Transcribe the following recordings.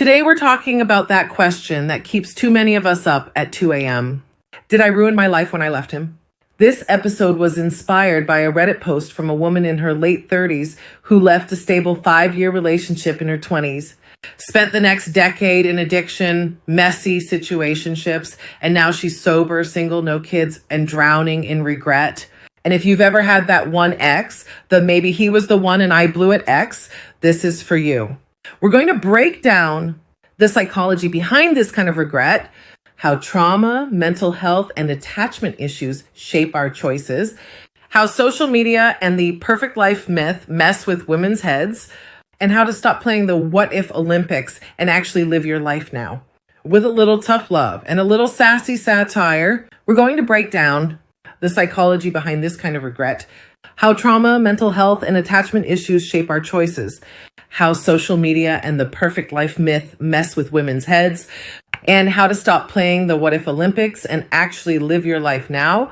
Today we're talking about that question that keeps too many of us up at 2 a.m. Did I ruin my life when I left him? This episode was inspired by a Reddit post from a woman in her late 30s who left a stable 5-year relationship in her 20s, spent the next decade in addiction, messy situationships, and now she's sober, single, no kids, and drowning in regret. And if you've ever had that one ex, the maybe he was the one and I blew it ex, this is for you. We're going to break down the psychology behind this kind of regret, how trauma, mental health, and attachment issues shape our choices, how social media and the perfect life myth mess with women's heads, and how to stop playing the what if Olympics and actually live your life now. With a little tough love and a little sassy satire, we're going to break down the psychology behind this kind of regret, how trauma, mental health, and attachment issues shape our choices, how social media and the perfect life myth mess with women's heads, and how to stop playing the what if Olympics and actually live your life now.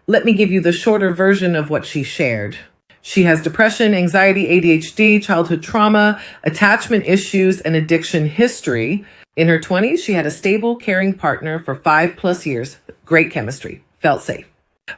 Let me give you the shorter version of what she shared. She has depression, anxiety, ADHD, childhood trauma, attachment issues, and addiction history. In her 20s, she had a stable, caring partner for 5+ years. Great chemistry. Felt safe.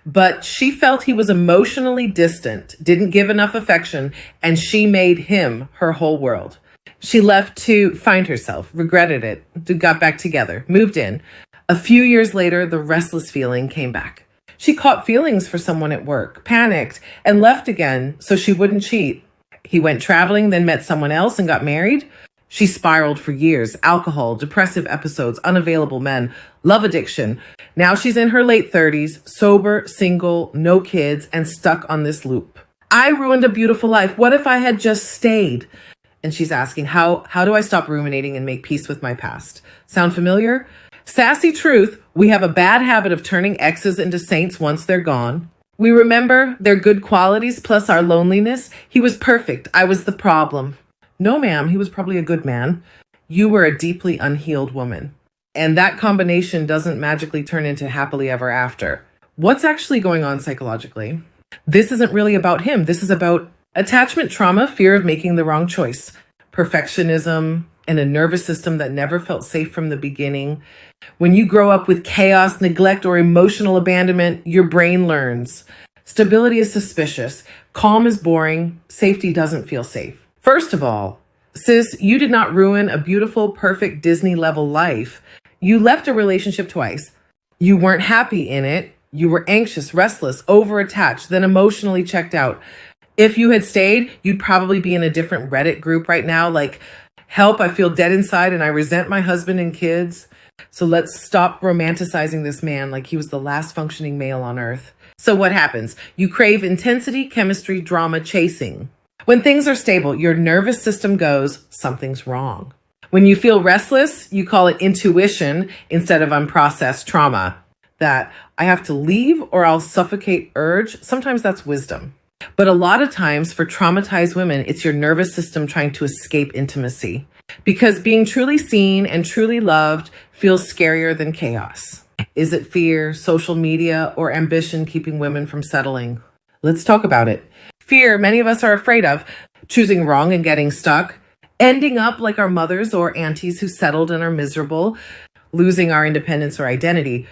But she felt he was emotionally distant, didn't give enough affection, and she made him her whole world. She left to find herself, regretted it, got back together, moved in. A few years later, the restless feeling came back. She caught feelings for someone at work, panicked, and left again so she wouldn't cheat. He went traveling, then met someone else and got married. She spiraled for years, alcohol, depressive episodes, unavailable men, love addiction. Now she's in her late 30s, sober, single, no kids, and stuck on this loop. I ruined a beautiful life. What if I had just stayed? And she's asking, how do I stop ruminating and make peace with my past? Sound familiar? Sassy truth, we have a bad habit of turning exes into saints once they're gone. We remember their good qualities plus our loneliness. He was perfect. I was the problem. No, ma'am, he was probably a good man. You were a deeply unhealed woman. And that combination doesn't magically turn into happily ever after. What's actually going on psychologically? This isn't really about him. This is about attachment trauma, fear of making the wrong choice, perfectionism, and a nervous system that never felt safe from the beginning. When you grow up with chaos, neglect, or emotional abandonment, your brain learns. Stability is suspicious. Calm is boring. Safety doesn't feel safe. First of all, sis, you did not ruin a beautiful, perfect Disney-level life. You left a relationship twice. You weren't happy in it. You were anxious, restless, overattached, then emotionally checked out. If you had stayed, you'd probably be in a different Reddit group right now, like, help, I feel dead inside and I resent my husband and kids. So let's stop romanticizing this man like he was the last functioning male on earth. So what happens? You crave intensity, chemistry, drama, chasing. When things are stable, your nervous system goes, something's wrong. When you feel restless, you call it intuition instead of unprocessed trauma. That I have to leave or I'll suffocate urge. Sometimes that's wisdom. But a lot of times for traumatized women, it's your nervous system trying to escape intimacy. Because being truly seen and truly loved feels scarier than chaos. Is it fear, social media, or ambition keeping women from settling? Let's talk about it. Fear, many of us are afraid of, choosing wrong and getting stuck, ending up like our mothers or aunties who settled and are miserable, losing our independence or identity,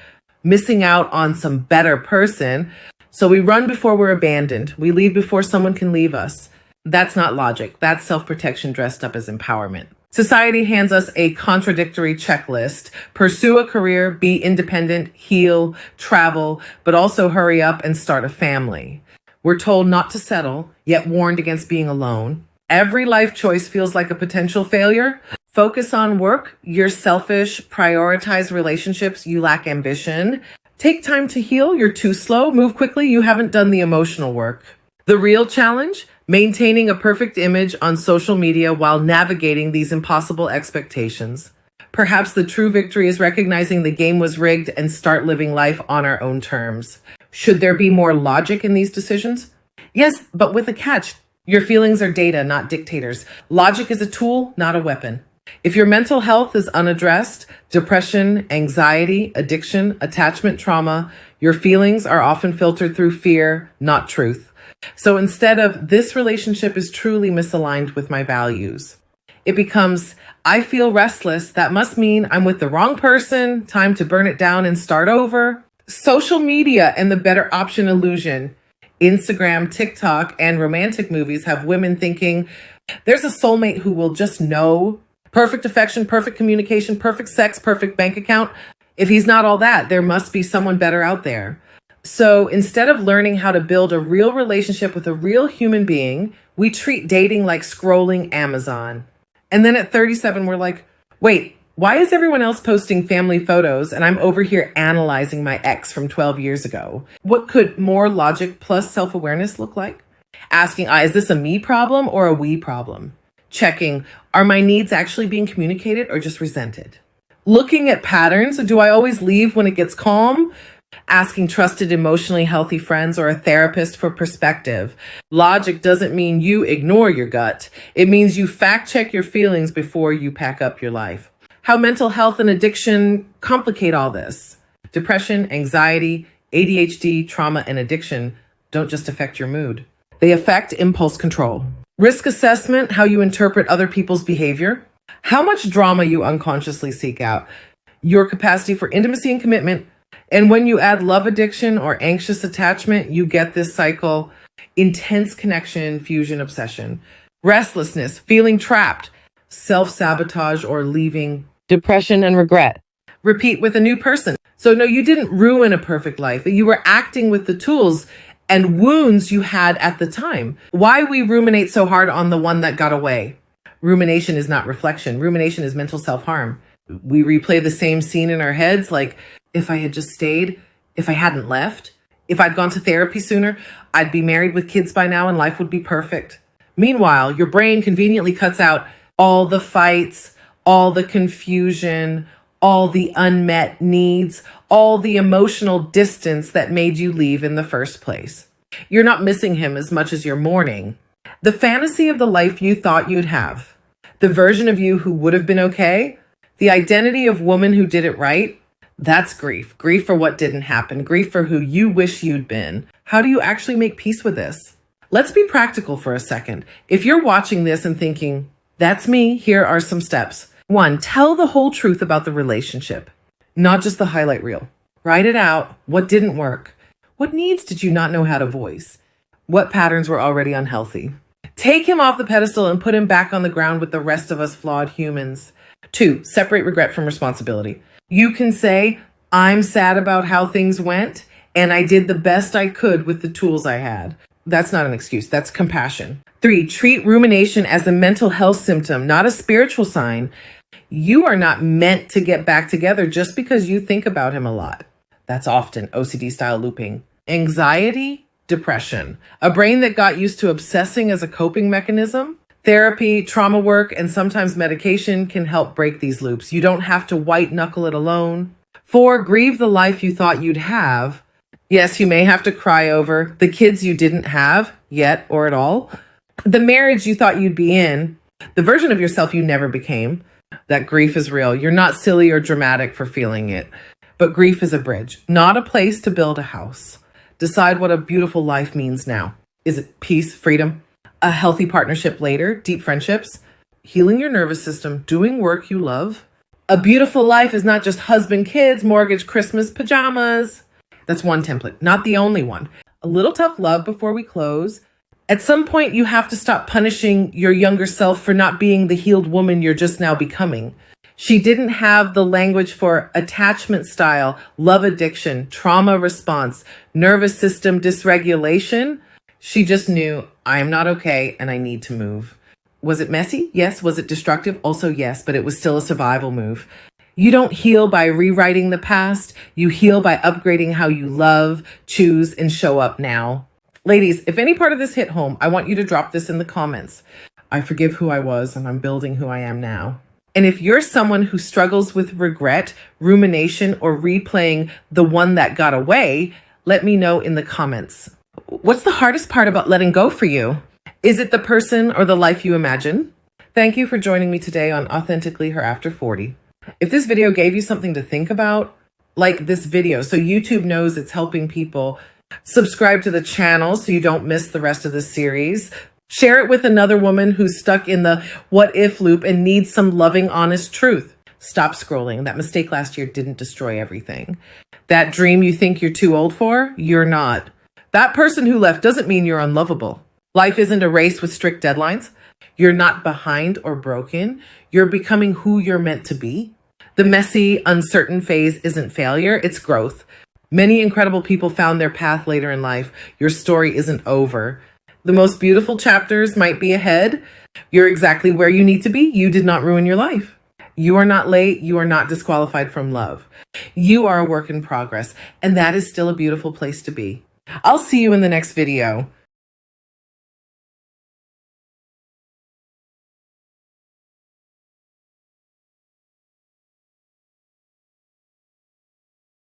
missing out on some better person. So we run before we're abandoned. We leave before someone can leave us. That's not logic. That's self-protection dressed up as empowerment. Society hands us a contradictory checklist. Pursue a career, be independent, heal, travel, but also hurry up and start a family. We're told not to settle, yet warned against being alone. Every life choice feels like a potential failure. Focus on work. You're selfish. Prioritize relationships. You lack ambition. Take time to heal. You're too slow. Move quickly. You haven't done the emotional work. The real challenge? Maintaining a perfect image on social media while navigating these impossible expectations. Perhaps the true victory is recognizing the game was rigged and start living life on our own terms. Should there be more logic in these decisions? Yes, but with a catch. Your feelings are data, not dictators. Logic is a tool, not a weapon. If your mental health is unaddressed, depression, anxiety, addiction, attachment trauma, your feelings are often filtered through fear, not truth. So instead of this relationship is truly misaligned with my values, it becomes I feel restless. That must mean I'm with the wrong person. Time to burn it down and start over. Social media and the better option illusion. Instagram, TikTok, and romantic movies have women thinking there's a soulmate who will just know. Perfect affection, perfect communication, perfect sex, perfect bank account. If he's not all that, there must be someone better out there. So instead of learning how to build a real relationship with a real human being, we treat dating like scrolling Amazon. And then at 37, we're like, wait, why is everyone else posting family photos and I'm over here analyzing my ex from 12 years ago? What could more logic plus self-awareness look like? Asking, is this a me problem or a we problem? Checking, are my needs actually being communicated or just resented? Looking at patterns, do I always leave when it gets calm? Asking trusted, emotionally healthy friends or a therapist for perspective. Logic doesn't mean you ignore your gut. It means you fact check your feelings before you pack up your life. How mental health and addiction complicate all this. Depression, anxiety, ADHD, trauma, and addiction don't just affect your mood. They affect impulse control. Risk assessment, how you interpret other people's behavior. How much drama you unconsciously seek out. Your capacity for intimacy and commitment. And when you add love addiction or anxious attachment, you get this cycle: intense connection, fusion, obsession, restlessness, feeling trapped, self-sabotage or leaving, depression and regret. Repeat with a new person. So no, you didn't ruin a perfect life. You were acting with the tools and wounds you had at the time. Why we ruminate so hard on the one that got away? Rumination is not reflection. Rumination is mental self-harm. We replay the same scene in our heads, like, if I had just stayed, if I hadn't left, if I'd gone to therapy sooner, I'd be married with kids by now and life would be perfect. Meanwhile, your brain conveniently cuts out all the fights, all the confusion, all the unmet needs, all the emotional distance that made you leave in the first place. You're not missing him as much as you're mourning. The fantasy of the life you thought you'd have, the version of you who would have been okay, the identity of woman who did it right, that's grief. Grief for what didn't happen. Grief for who you wish you'd been. How do you actually make peace with this? Let's be practical for a second. If you're watching this and thinking, that's me, here are some steps. 1, tell the whole truth about the relationship, not just the highlight reel. Write it out. What didn't work? What needs did you not know how to voice? What patterns were already unhealthy? Take him off the pedestal and put him back on the ground with the rest of us flawed humans. 2, separate regret from responsibility. You can say, I'm sad about how things went, and I did the best I could with the tools I had. That's not an excuse. That's compassion. 3, treat rumination as a mental health symptom, not a spiritual sign. You are not meant to get back together just because you think about him a lot. That's often OCD-style looping. Anxiety, depression. A brain that got used to obsessing as a coping mechanism. Therapy, trauma work, and sometimes medication can help break these loops. You don't have to white knuckle it alone. 4, grieve the life you thought you'd have. Yes, you may have to cry over the kids you didn't have yet or at all, the marriage you thought you'd be in, the version of yourself you never became. That grief is real. You're not silly or dramatic for feeling it, but grief is a bridge, not a place to build a house. Decide what a beautiful life means now. Is it peace, freedom, a healthy partnership later, deep friendships, healing your nervous system, doing work you love? A beautiful life is not just husband, kids, mortgage, Christmas, pajamas. That's one template, not the only one. A little tough love before we close. At some point, you have to stop punishing your younger self for not being the healed woman you're just now becoming. She didn't have the language for attachment style, love addiction, trauma response, nervous system dysregulation. She just knew, I am not okay and I need to move. Was it messy? Yes. Was it destructive? Also yes, but it was still a survival move. You don't heal by rewriting the past. You heal by upgrading how you love, choose, and show up now. Ladies, if any part of this hit home, I want you to drop this in the comments. I forgive who I was and I'm building who I am now. And if you're someone who struggles with regret, rumination, or replaying the one that got away, let me know in the comments. What's the hardest part about letting go for you? Is it the person or the life you imagine? Thank you for joining me today on Authentically Her After 40. If this video gave you something to think about, like this video so YouTube knows it's helping people. Subscribe to the channel so you don't miss the rest of the series. Share it with another woman who's stuck in the what if loop and needs some loving, honest truth. Stop scrolling. That mistake last year didn't destroy everything. That dream you think you're too old for, you're not. That person who left doesn't mean you're unlovable. Life isn't a race with strict deadlines. You're not behind or broken. You're becoming who you're meant to be. The messy, uncertain phase isn't failure, it's growth. Many incredible people found their path later in life. Your story isn't over. The most beautiful chapters might be ahead. You're exactly where you need to be. You did not ruin your life. You are not late. You are not disqualified from love. You are a work in progress, and that is still a beautiful place to be. I'll see you in the next video.